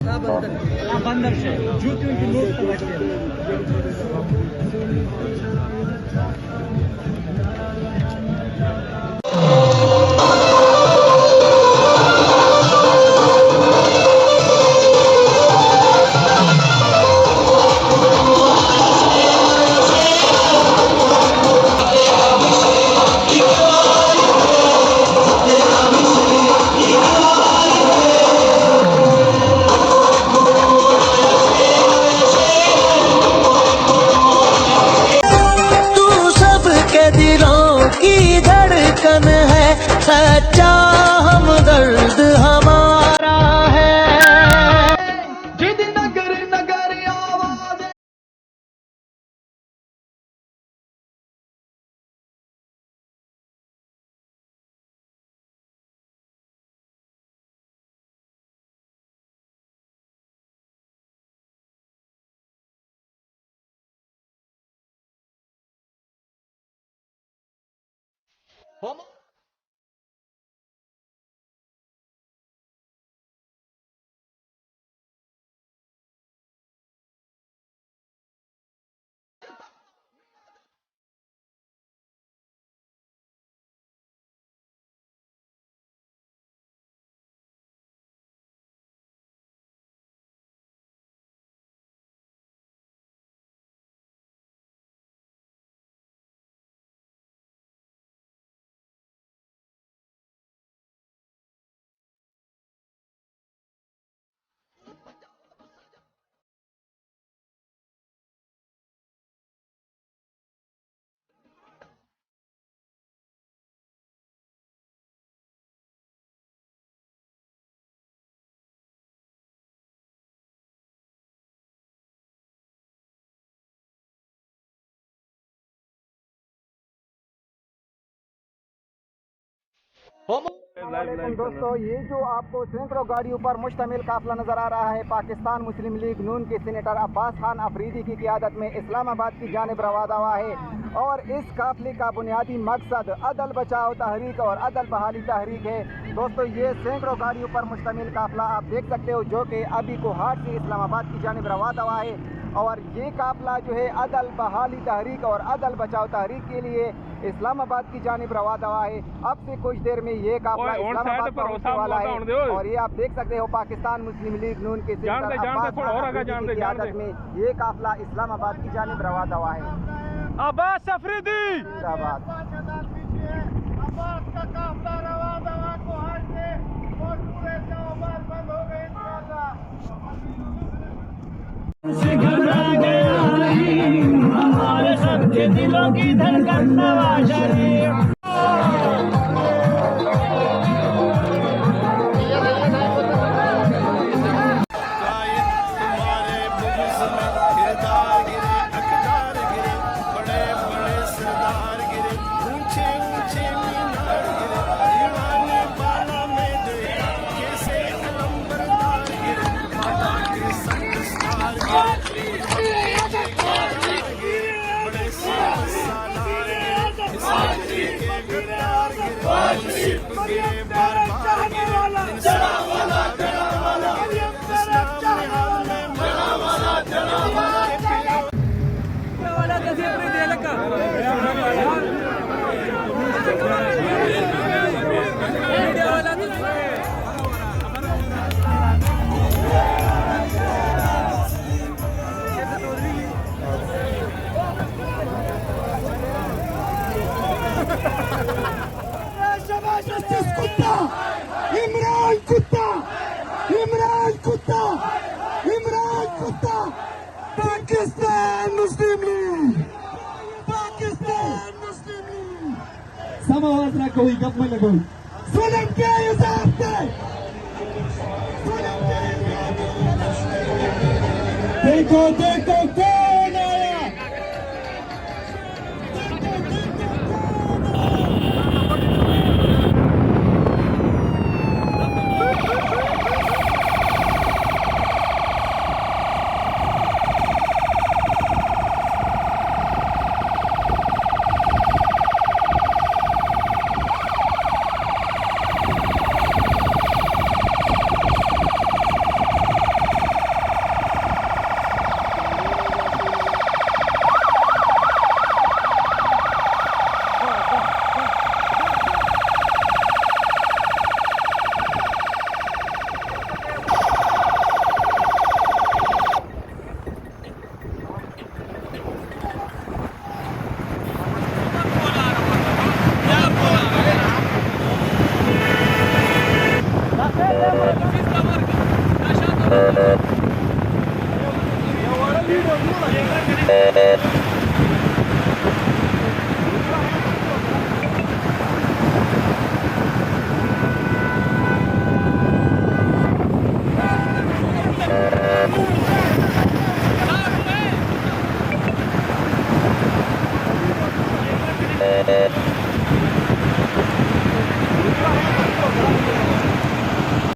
बंदर से जूतियों की नोट तो बचते हैं। सच्चा हमदर्द हमारा है। जिद नगर नगर आवाज हम दोस्तों, ये जो आपको सैकड़ों गाड़ियों पर मुश्तमिल काफिला नजर आ रहा है, पाकिस्तान मुस्लिम लीग नून के सीनेटर अब्बास खान अफरीदी की क़ियादत में इस्लामाबाद की जानिब रवाना हुआ है। और इस काफिले का बुनियादी मकसद अदल बचाओ तहरीक और अदल बहाली तहरीक है। दोस्तों, ये सैकड़ों गाड़ियों पर मुश्तमिल काफिला आप देख सकते हो, जो कि अभी कोहाट से इस्लामाबाद की जानिब रवाना हुआ है। और ये काफिला जो है अदल बहाली तहरीक और अदल बचाओ तहरीक के लिए इस्लामाबाद की जानिब रवाना हुआ है। अब से कुछ देर में ये काफिला इस्लामाबाद पहुंचने वाला है। और ये आप देख सकते हो, पाकिस्तान मुस्लिम लीग नून के क़ियादत में ये काफिला इस्लामाबाद की जानिब रवाना हुआ है। अब्बास अफरीदी जिंदाबाद। अब्बास का काफिला रवाना हुआ कोहाट से और पूरे इस्लामाबाद बंद हो गए इंशाअल्लाह। से घबरा गया नहीं, हमारे सबके दिलों की धड़कन नवाज शरीफ। पाकिस्तान मुस्लिम लीग, पाकिस्तान मुस्लिम लीग। समाज ना कोई गप में लगो, सुनम के हिसाब से, देखो देखो कौन आया। है।